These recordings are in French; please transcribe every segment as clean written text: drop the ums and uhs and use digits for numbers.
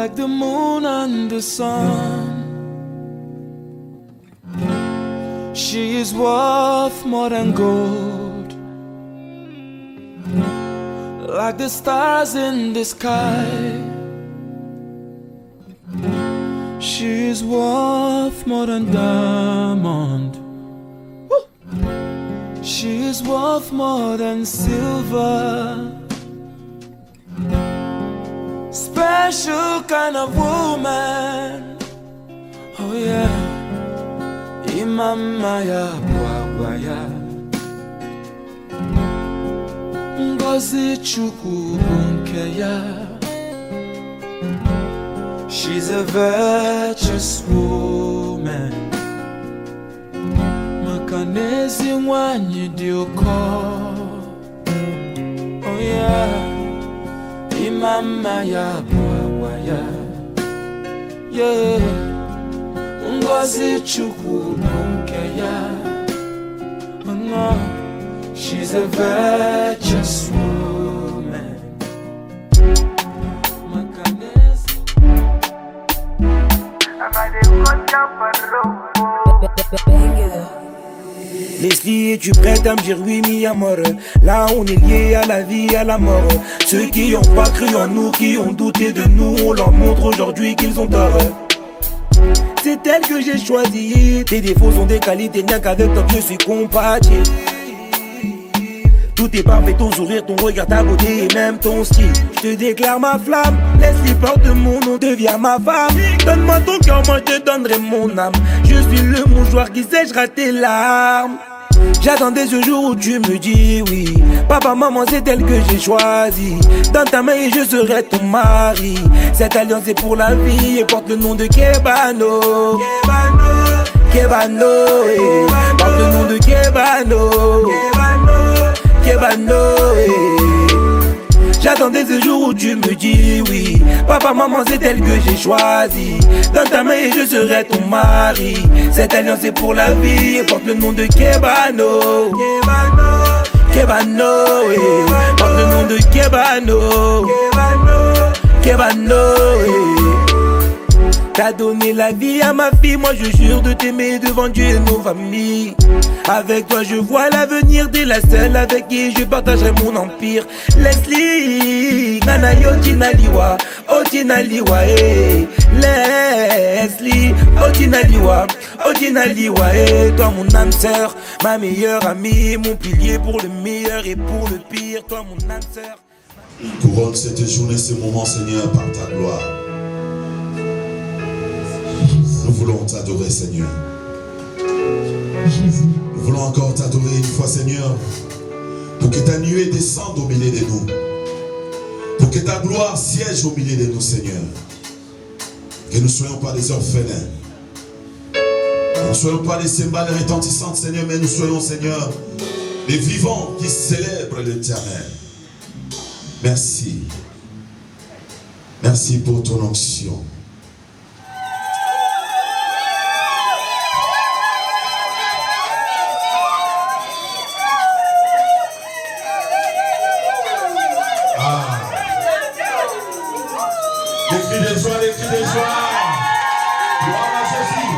like the moon and the sun. She is worth more than gold, like the stars in the sky. She is worth more than diamond. She is worth more than silver. Special kind of woman. Oh yeah. Imama ya bwagwa ya Ngozi Chukwu bunke ya. She's a virtuous woman. Makanezi nwanyi dị ụkọ. Oh yeah. Imama ya bwagwa ya. Yeah. Ngozi Chukwu bunke ya. She's a virtuous woman. Leslie, es-tu prête à me dire oui, mi amor? Là on est liés à la vie, à la mort. Ceux qui ont pas cru en nous, qui ont douté de nous, on leur montre aujourd'hui qu'ils ont tort. C'est elle que j'ai choisi. Tes défauts sont des qualités, rien qu'avec toi je suis compatible. Tout est parfait, ton sourire, ton regard, ta beauté et même ton style. Je te déclare ma flamme, laisse-les porte mon nom, deviens ma femme. Donne-moi ton cœur, moi je te donnerai mon âme. Je suis le mouchoir qui sèchera tes larmes. J'attendais ce jour où tu me dis oui. Papa, maman, c'est elle que j'ai choisi. Dans ta main et je serai ton mari. Cette alliance est pour la vie et porte le nom de Kebano. Kebano, porte le nom de Kebano. Kebano, J'attendais ce jour où tu me dis oui. Papa, maman, c'est elle que j'ai choisi. Dans ta main et je serai ton mari. Cette alliance est pour la vie et porte le nom de Kebano. Kebano, porte le nom de Kebano. Kebano, T'as donné la vie à ma fille, moi je jure de t'aimer devant Dieu et nos familles. Avec toi je vois l'avenir, t'es la seule avec qui je partagerai mon empire. Leslie, nana yo tinaliwa, oh tinaliwa, eh. Leslie, oh tinaliwa, eh. Toi mon âme sœur, ma meilleure amie, mon pilier pour le meilleur et pour le pire. Toi mon âme sœur. Couronne cette journée, ce moment, Seigneur, par ta gloire. Nous voulons t'adorer, Seigneur. Jésus. Nous voulons encore t'adorer une fois, Seigneur, pour que ta nuée descende au milieu de nous. Pour que ta gloire siège au milieu de nous, Seigneur. Que nous ne soyons pas des orphelins. Que nous ne soyons pas des cymbales retentissantes, Seigneur, mais nous soyons, Seigneur, des vivants qui célèbrent l'Éternel. Merci. Merci pour ton onction. Les cris de joie, les cris de joie. Gloire à Jésus.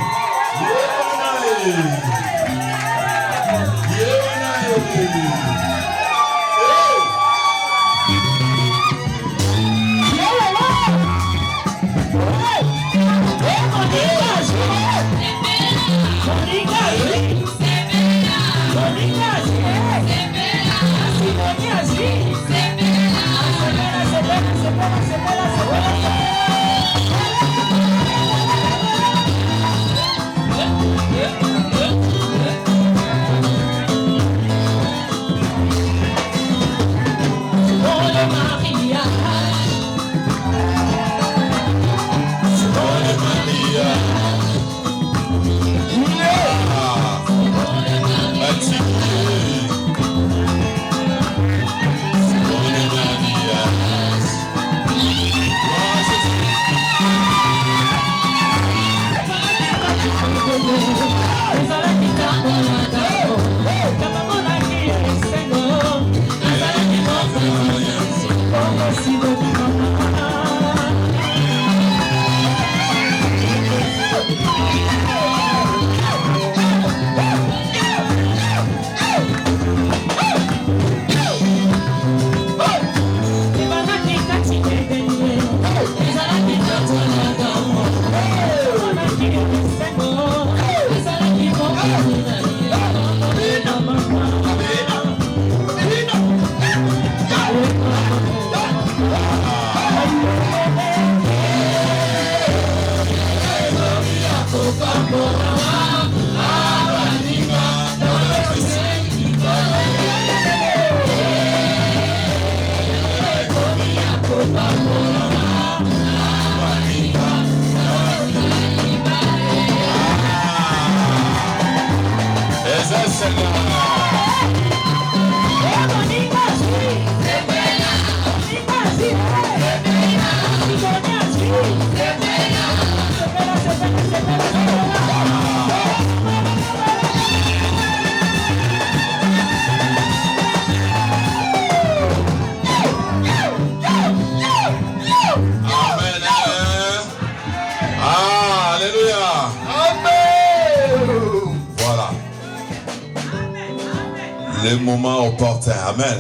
Le moment opportun. Amen.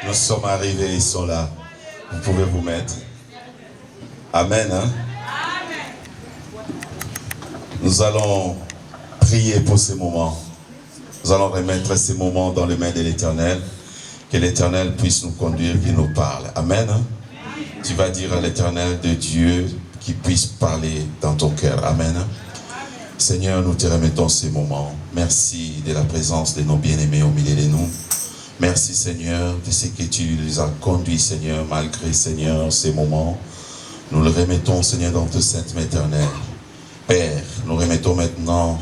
Nous sommes arrivés, ils sont là. Vous pouvez vous mettre. Amen. Hein? Nous allons prier pour ces moments. Nous allons remettre ces moments dans les mains de l'Éternel. Que l'Éternel puisse nous conduire, qu'il nous parle. Amen. Hein? Tu vas dire à l'Éternel de Dieu qu'il puisse parler dans ton cœur. Amen. Seigneur, nous te remettons ces moments. Merci de la présence de nos bien-aimés au milieu de nous. Merci Seigneur de ce que tu les as conduits, Seigneur, malgré Seigneur ces moments. Nous le remettons Seigneur dans ta sainte main éternelle. Père, nous remettons maintenant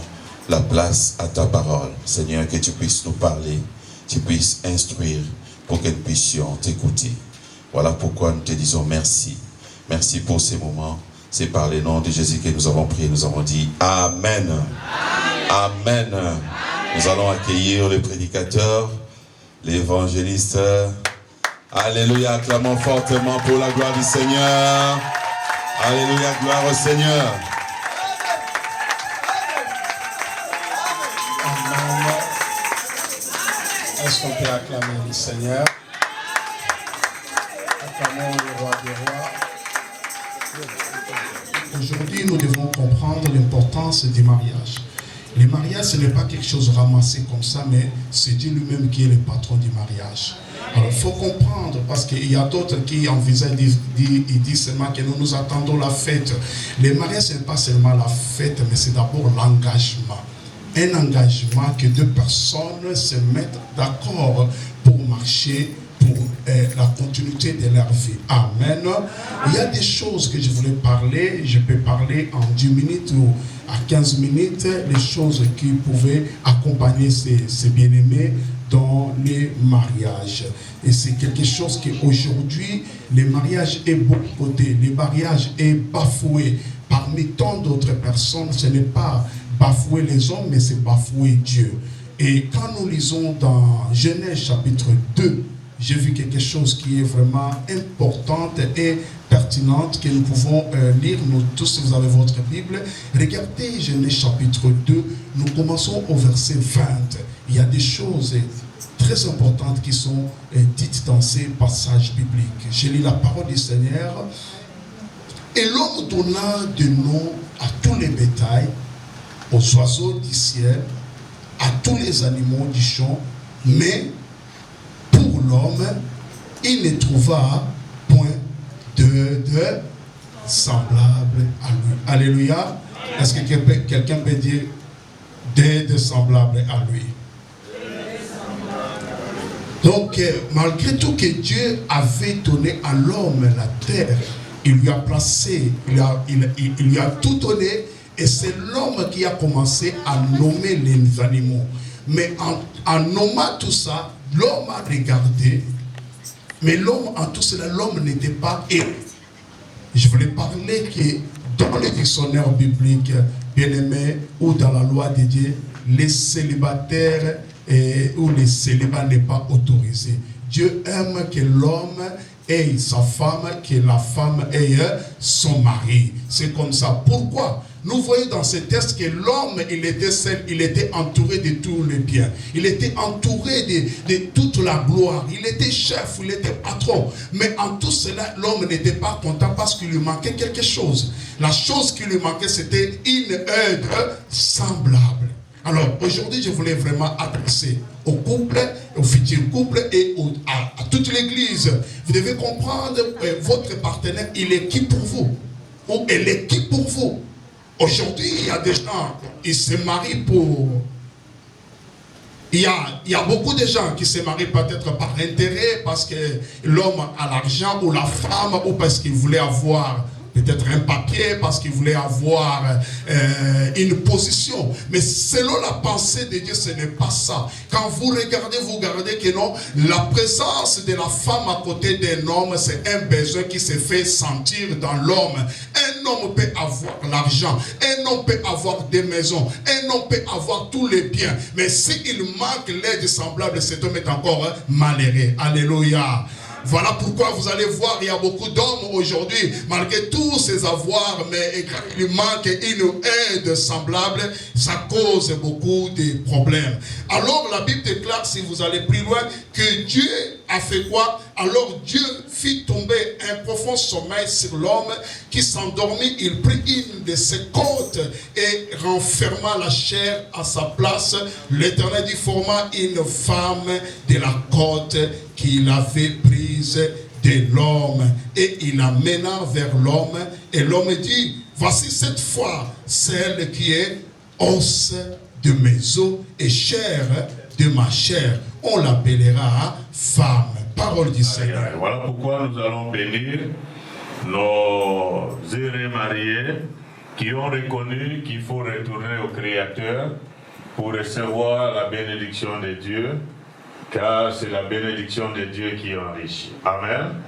la place à ta parole. Seigneur, que tu puisses nous parler, tu puisses instruire pour que nous puissions t'écouter. Voilà pourquoi nous te disons merci. Merci pour ces moments. C'est par le nom de Jésus que nous avons prié, nous avons dit Amen. Amen. Amen. Nous allons accueillir le prédicateur, l'évangéliste. Alléluia, acclamons fortement pour la gloire du Seigneur. Alléluia, gloire au Seigneur. Amen. Est-ce qu'on peut acclamer le Seigneur? Acclamons le roi des rois. Aujourd'hui, nous devons comprendre l'importance du mariage. Le mariage, ce n'est pas quelque chose ramassé comme ça, mais c'est Dieu lui-même qui est le patron du mariage. Alors, il faut comprendre, parce qu'il y a d'autres qui envisagent, ils disent seulement que nous attendons la fête. Le mariage, ce n'est pas seulement la fête, mais c'est d'abord l'engagement. Un engagement que deux personnes se mettent d'accord pour marcher pour la continuité de leur vie. Amen. Il y a des choses que je voulais parler. Je peux parler en 10 minutes ou à 15 minutes, les choses qui pouvaient accompagner ces bien-aimés dans les mariages. Et c'est quelque chose qu'aujourd'hui, le mariage est boycotté, le mariage est bafoué. Parmi tant d'autres personnes, ce n'est pas bafouer les hommes, mais c'est bafouer Dieu. Et quand nous lisons dans Genèse chapitre 2, j'ai vu quelque chose qui est vraiment importante et pertinente que nous pouvons lire, nous tous, si vous avez votre Bible. Regardez Genèse chapitre 2, nous commençons au verset 20. Il y a des choses très importantes qui sont dites dans ces passages bibliques. Je lis la parole du Seigneur. Et l'homme donna de nom à tous les bétails, aux oiseaux du ciel, à tous les animaux du champ, mais pour l'homme, il ne trouva point de semblable à lui. Alléluia. Est-ce que quelqu'un peut dire de semblable à lui? Donc, malgré tout que Dieu avait donné à l'homme la terre, il lui a placé, il lui a tout donné, et c'est l'homme qui a commencé à nommer les animaux. Mais en nommant tout ça, l'homme a regardé, mais l'homme en tout cela, l'homme n'était pas heureux. Je voulais parler que dans les dictionnaires bibliques, bien-aimés, ou dans la loi de Dieu, les célibataires ou les célibats n'est pas autorisé. Dieu aime que l'homme ait sa femme, que la femme ait son mari. C'est comme ça. Pourquoi? Nous voyons dans ce texte que l'homme, il était seul, il était entouré de tous les biens. Il était entouré de toute la gloire. Il était chef, il était patron. Mais en tout cela, l'homme n'était pas content parce qu'il lui manquait quelque chose. La chose qui lui manquait, c'était une aide semblable. Alors, aujourd'hui, je voulais vraiment adresser au couple, au futur couple et à toute l'église. Vous devez comprendre, votre partenaire, il est qui pour vous? Ou elle est qui pour vous? Aujourd'hui, il y a des gens, ils se marient pour... Il y a beaucoup de gens qui se marient peut-être par intérêt, parce que l'homme a l'argent, ou la femme, ou parce qu'il voulait avoir peut-être un papier, parce qu'il voulait avoir une position. Mais selon la pensée de Dieu, ce n'est pas ça. Quand vous regardez que non, la présence de la femme à côté d'un homme, c'est un besoin qui se fait sentir dans l'homme. Un homme peut avoir l'argent, un homme peut avoir des maisons, un homme peut avoir tous les biens. Mais s'il manque l'aide semblable, cet homme est encore malheureux. Alléluia. Voilà pourquoi vous allez voir, il y a beaucoup d'hommes aujourd'hui, malgré tous ces avoirs, mais il manque une aide semblable, ça cause beaucoup de problèmes. Alors la Bible déclare, si vous allez plus loin, que Dieu a fait quoi? Alors Dieu fit tomber un profond sommeil sur l'homme qui s'endormit. Il prit une de ses côtes et renferma la chair à sa place. L'Éternel dit, forma une femme de la côte qu'il avait prise de l'homme, et il amena vers l'homme, et l'homme dit, voici cette fois celle qui est os de mes os et chair de ma chair. On l'appellera femme. Parole du Seigneur. Voilà pourquoi nous allons bénir nos heureux mariés qui ont reconnu qu'il faut retourner au Créateur pour recevoir la bénédiction de Dieu, car c'est la bénédiction de Dieu qui enrichit. Amen.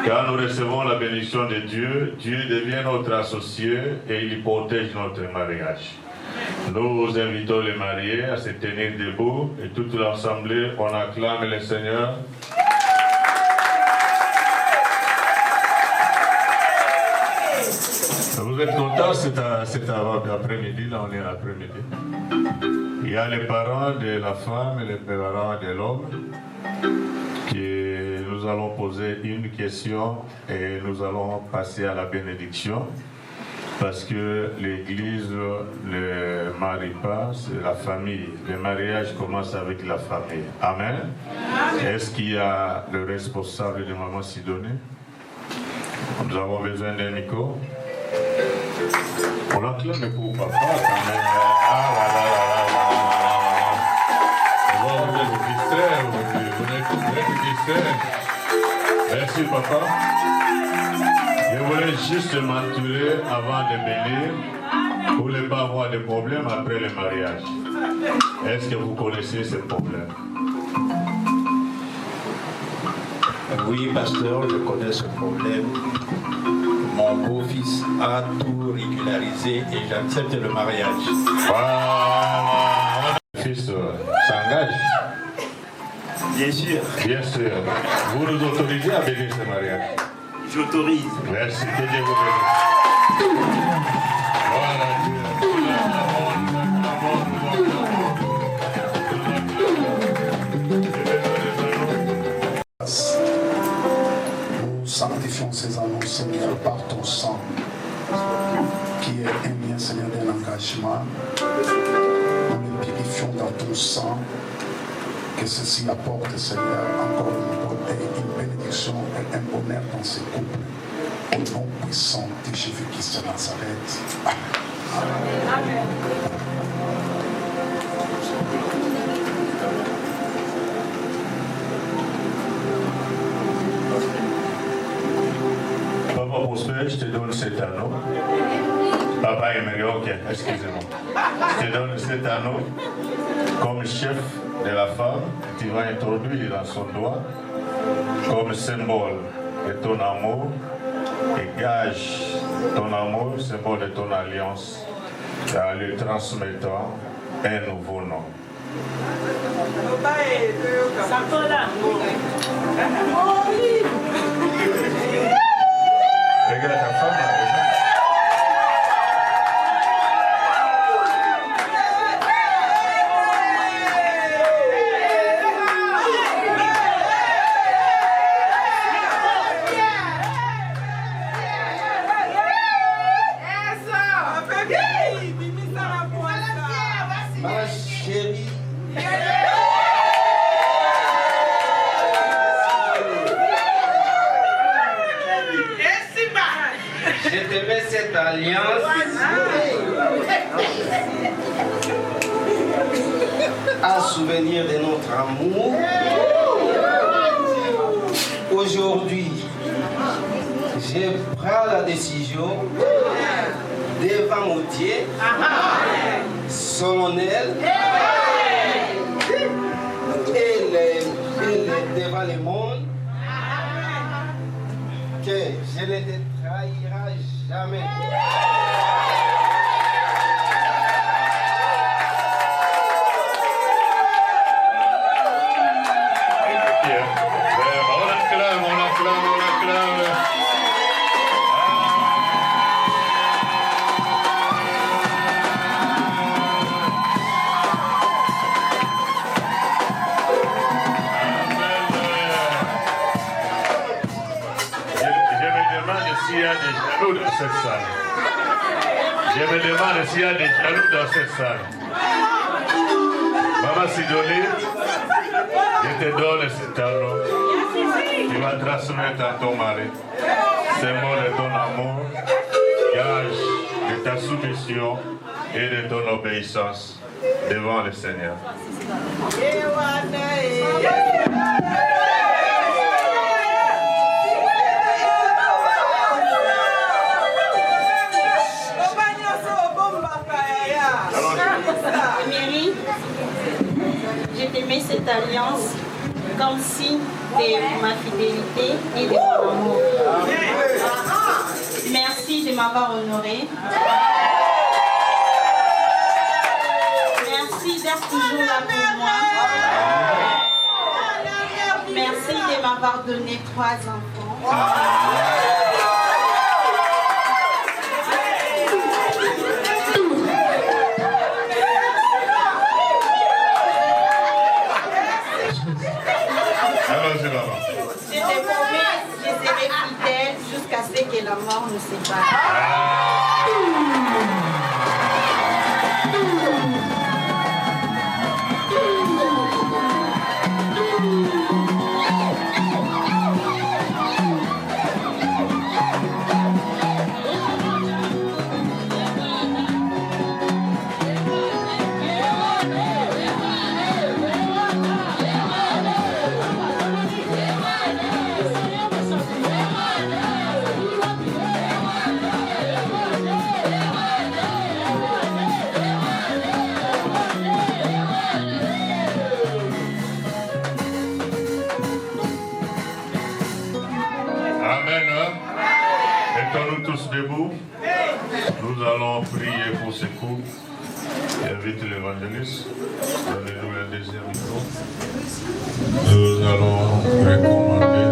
Quand nous recevons la bénédiction de Dieu, Dieu devient notre associé et il protège notre mariage. Nous invitons les mariés à se tenir debout et toute l'assemblée, on acclame le Seigneur. Vous êtes contents cet après-midi, là on est l'après-midi. Il y a les parents de la femme et les parents de l'homme qui nous allons poser une question et nous allons passer à la bénédiction. Parce que l'Église ne marie pas, c'est la famille. Le mariage commence avec la famille. Amen. Est-ce qu'il y a le responsable de Maman Sidonie? Nous avons besoin d'un micro. On l'acclame pour papa quand même. Ah là là là là là. Vous êtes distrait aujourd'hui. Vous êtes distrait. Merci papa. Je voulais juste m'enturer avant de bénir pour ne pas avoir de problèmes après le mariage. Est-ce que vous connaissez ces problèmes? Oui, pasteur, je connais ce problème. Mon beau-fils a tout régularisé et j'accepte le mariage. Voilà. Le fils s'engage? Bien sûr. Bien sûr. Vous nous autorisez à bénir ce mariage? J'autorise. Merci, que Dieu vous bénisse. Voilà, Nous sanctifions ces annonces, Seigneur, par ton sang, qui est un lien, Seigneur, d'un engagement. Nous les purifions dans ton sang, que ceci apporte, Seigneur, encore une bénédiction et un bonheur dans ces couples. Au nom puissant de Jésus-Christ de Nazareth. Amen. Papa Prospère, je te donne cet anneau. Papa Emery, ok, excusez-moi. Je te donne cet anneau comme chef de la femme. Tu vas introduire dans son doigt comme symbole de ton amour et gage ton amour, symbole de ton alliance, en lui transmettant un nouveau nom. Regarde ta femme là. Ma chérie. Je te mets cette alliance à souvenir de notre amour. Aujourd'hui, je prends la décision devant mon Dieu solennel et devant le monde que je ne te trahirai jamais. On acclame. cette salle. Je me demande s'il y a des jaloux dans cette salle. Maman Sidonie, je te donne ce tableau. Tu vas transmettre à ton mari ces mots de ton amour, gage de ta soumission et de ton obéissance devant le Seigneur. Mary, je te mets cette alliance comme signe de ma fidélité et de mon amour. Merci de m'avoir honoré. Merci d'être toujours là pour moi. Merci de m'avoir donné 3 enfants. Je te promets, je serai fidèle jusqu'à ce que la mort nous sépare. Mettons-nous tous debout. Nous allons prier pour ce couple. J'invite l'évangéliste. Donnez-nous le deuxième micro. Nous allons recommander.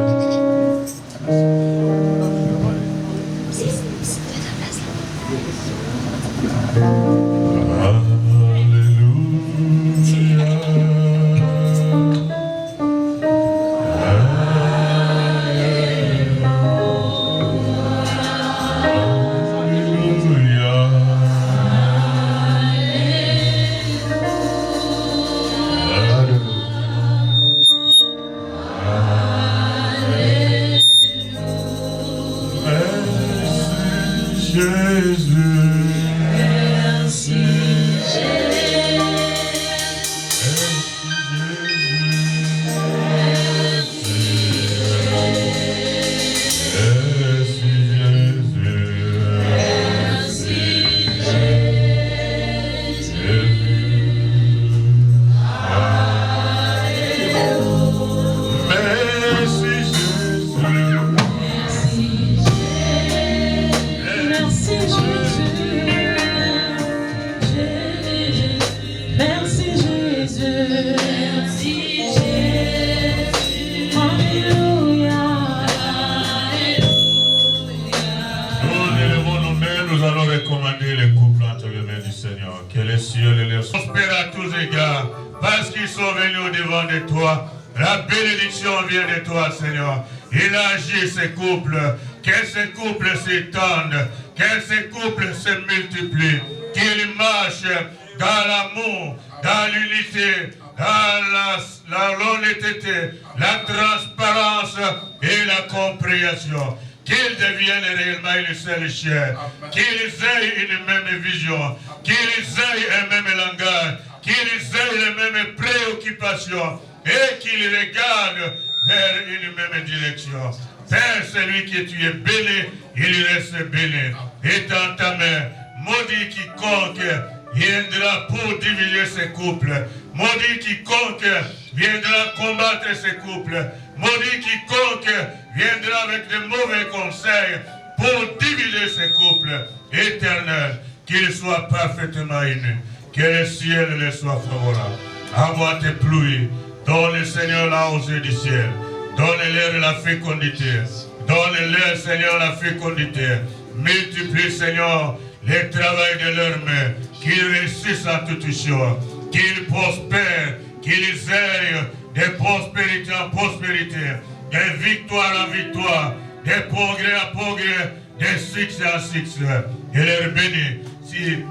Ces couples, que ces couples s'étendent, que ces couples se multiplient, qu'ils marchent dans l'amour, dans l'unité, dans l'honnêteté, la transparence et la compréhension, qu'ils deviennent réellement une seule chair, qu'ils aient une même vision, qu'ils aient un même langage, qu'ils aient les mêmes préoccupations et qu'ils regardent vers une même direction. Père, celui que tu es béni, il reste béni. Et dans ta main, maudit quiconque viendra pour diviser ces couples. Maudit quiconque viendra combattre ces couples. Maudit quiconque viendra avec de mauvais conseils pour diviser ces couples. Éternel, qu'ils soient parfaitement unis. Que le ciel les soit favorable. Envoie tes pluies. Donne, Seigneur, la hausse du ciel. Donne-leur la fécondité. Donne-leur, Seigneur, la fécondité. Multiplie, Seigneur, le travail de leurs mains. Qu'ils réussissent en toutes choses. Qu'ils prospèrent. Qu'ils aillent de prospérité en prospérité. De victoire en victoire. De progrès en progrès. de succès en succès. Et leur bénit. Si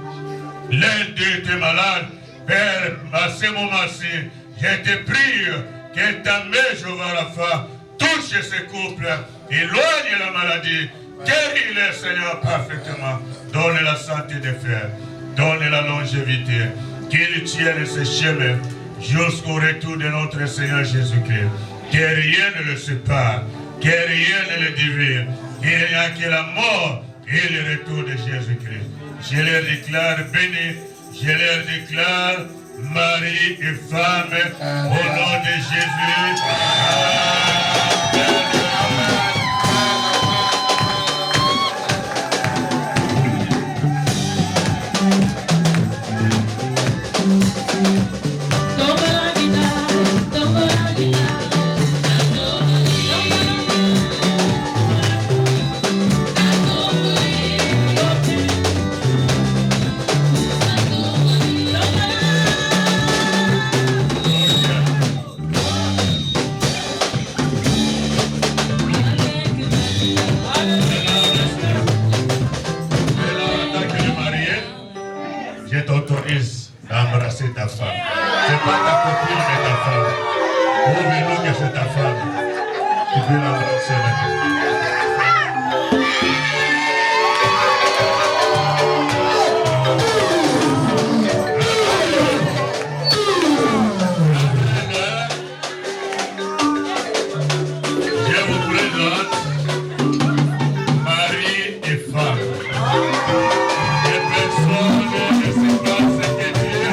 l'un d'eux était malade, Père, à ce moment-ci, je te prie que ta main, Jéhovah Rapha, touche ce couple, éloigne la maladie, guéris-les, Seigneur, parfaitement. Donne la santé des frères, donne la longévité, qu'ils tiennent ce chemin jusqu'au retour de notre Seigneur Jésus-Christ. Que rien ne le sépare, que rien ne le divise. Il n'y a que la mort et le retour de Jésus-Christ. Je leur déclare bénis, je leur déclare mari et femme au nom de Jésus. Embrasser ta femme. C'est pas ta copine, mais ta femme. Prouve-nous que c'est ta femme. Tu peux l'embrasser maintenant. Je vous présente mari et femme. Les personnes ne savent pas ce que Dieu a.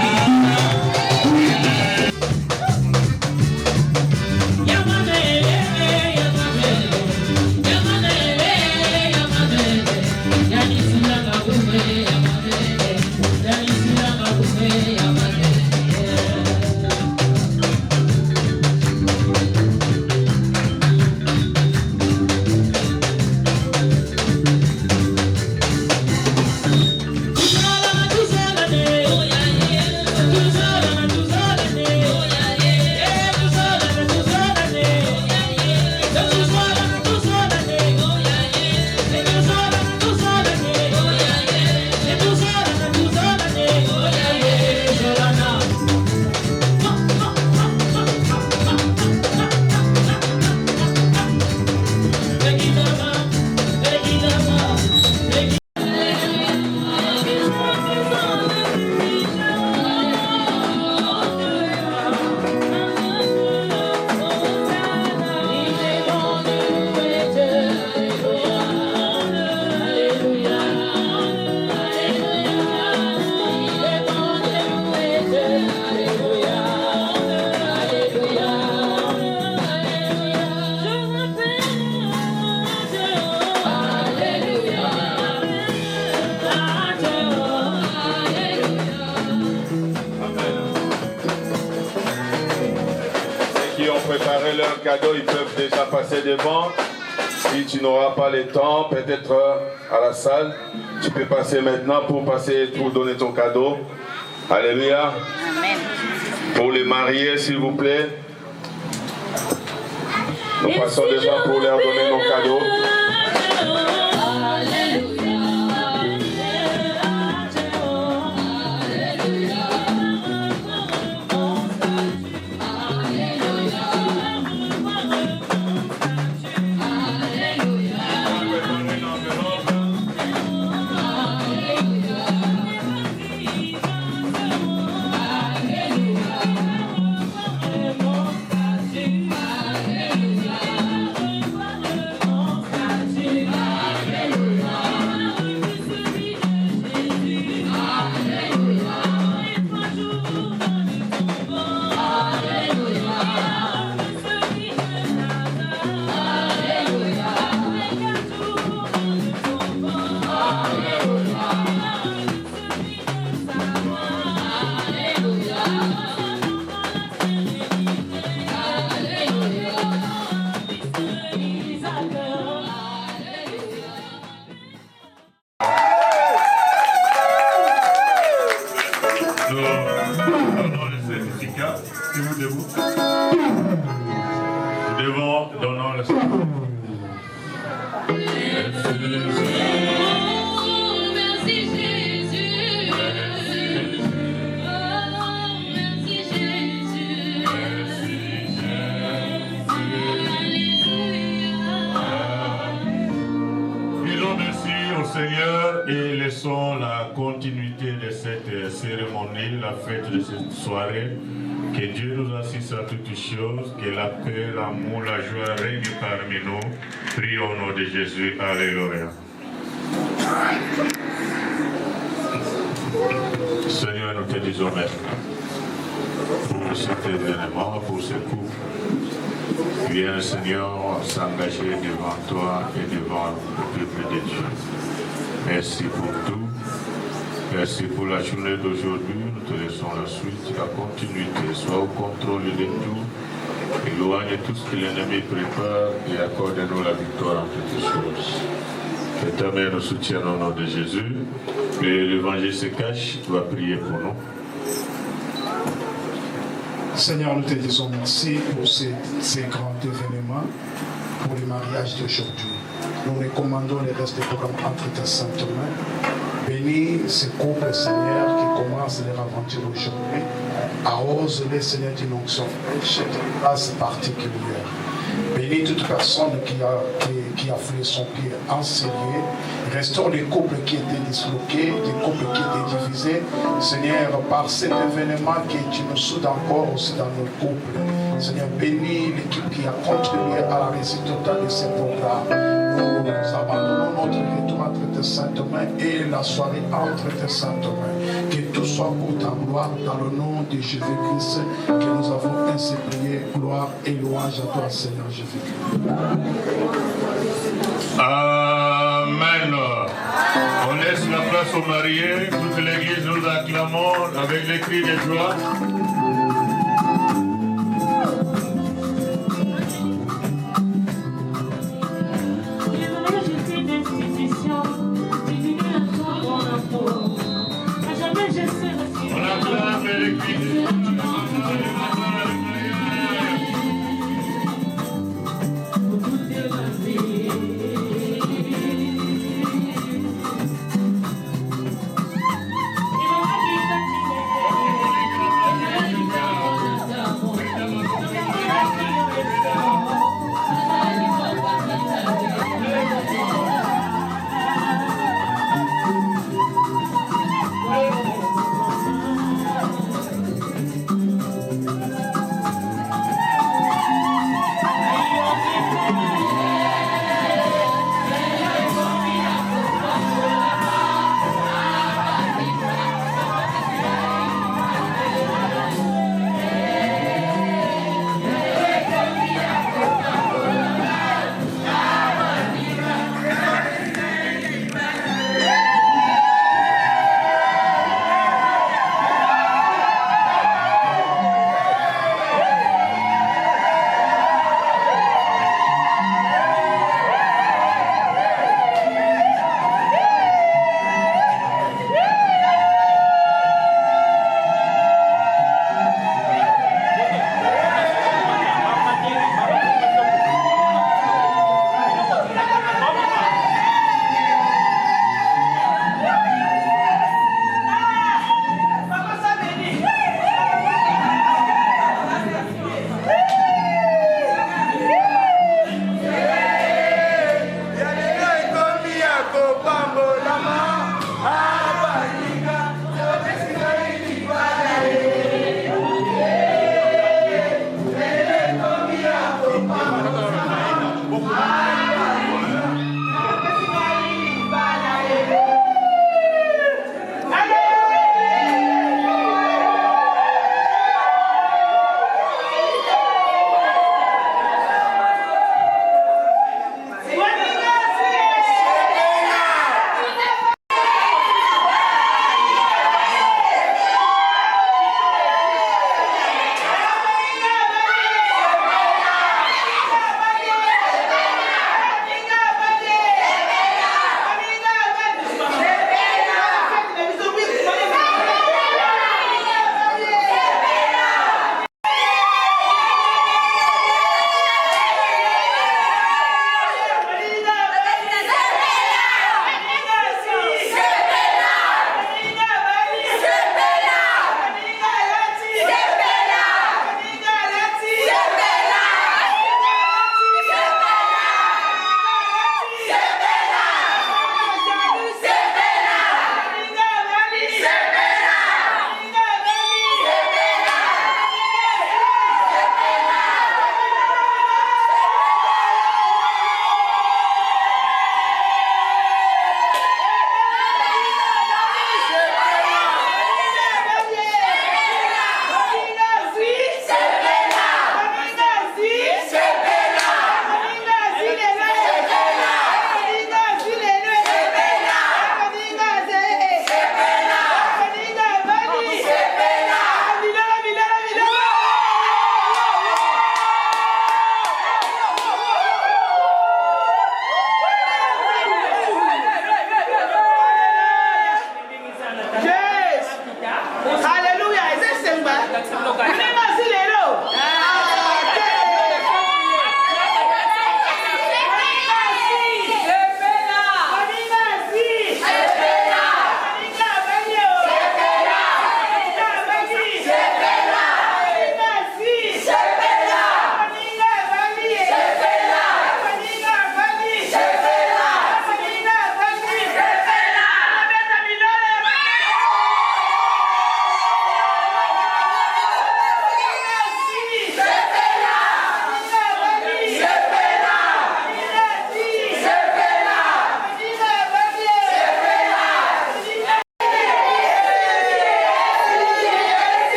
Préparer leur cadeau, ils peuvent déjà passer devant. Si tu n'auras pas le temps, peut-être à la salle, tu peux passer maintenant pour donner ton cadeau. Alléluia. Amen. Pour les mariés, s'il vous plaît. Nous passons devant pour leur donner nos cadeaux. Nous devons donner le dans la continuité de cette cérémonie, la fête de cette soirée, que Dieu nous assiste à toutes choses, que la paix, l'amour, la joie règnent parmi nous. Prions au nom de Jésus. Alléluia. Seigneur, nous te disons merci pour cet événement, pour ce couple. Viens, Seigneur, s'engager devant toi et devant le peuple de Dieu. Merci pour tout. Merci pour la journée d'aujourd'hui. Nous te laissons la suite, la continuité. Sois au contrôle de tout. Éloigne tout ce que l'ennemi prépare et accorde-nous la victoire en toutes choses. Que ta mère nous soutienne au nom de Jésus. Que l'évangile se cache. Tu vas prier pour nous. Seigneur, nous te disons merci pour ces grands événements, pour le mariage d'aujourd'hui. Nous recommandons les restes des programmes entre tes saintes mains. Bénis ces couples, Seigneur, qui commencent leur aventure aujourd'hui. Arrose-les, Seigneur, d'une onction fraîche, d'une grâce particulière. Bénis toute personne qui a fait son pied enseigné. Restaure les couples qui étaient disloqués, des couples qui étaient divisés. Seigneur, par cet événement que tu nous soudes encore aussi dans nos couples. Seigneur, bénis l'équipe qui a contribué à la réussite totale de ces programmes. Nous abandonnons notre retour entre tes saintes mains et la soirée entre tes saintes mains. Que tout soit pour ta gloire dans le nom de Jésus-Christ que nous avons ainsi prié. Gloire et louange à toi, Seigneur Jésus-Christ. Amen. On laisse la place aux mariés. Toute l'église nous acclamons avec les cris de joie. On acclame les cris de joie.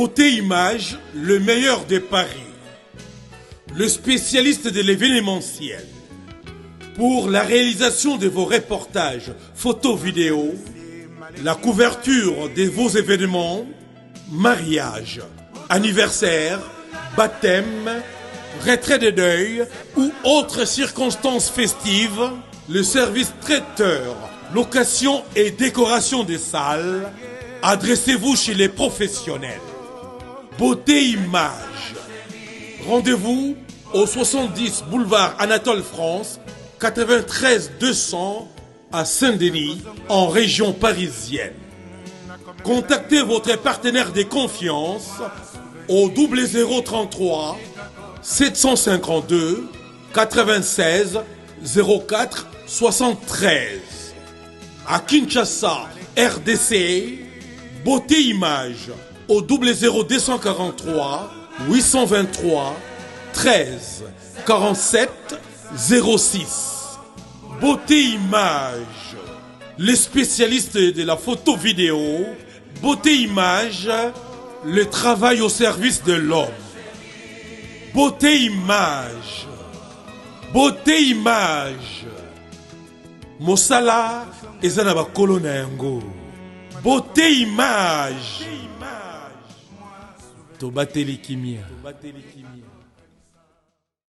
Beauté Image, le meilleur de Paris. Le spécialiste de l'événementiel. Pour la réalisation de vos reportages, photos, vidéos, la couverture de vos événements, mariage, anniversaire, baptême, retrait de deuil ou autres circonstances festives, le service traiteur, location et décoration des salles, adressez-vous chez les professionnels. Beauté Image. Rendez-vous au 70 boulevard Anatole France, 93 200 à Saint-Denis, en région parisienne. Contactez votre partenaire de confiance au 0033 752 96 04 73. À Kinshasa, RDC, Beauté Image au 00243 823 13 47 06. Beauté Image, les spécialistes de la photo vidéo. Beauté Image, le travail au service de l'homme. Beauté Image, Beauté Image. Mosala ezana bakolo na yango. Beauté Image. Tobateli kimia.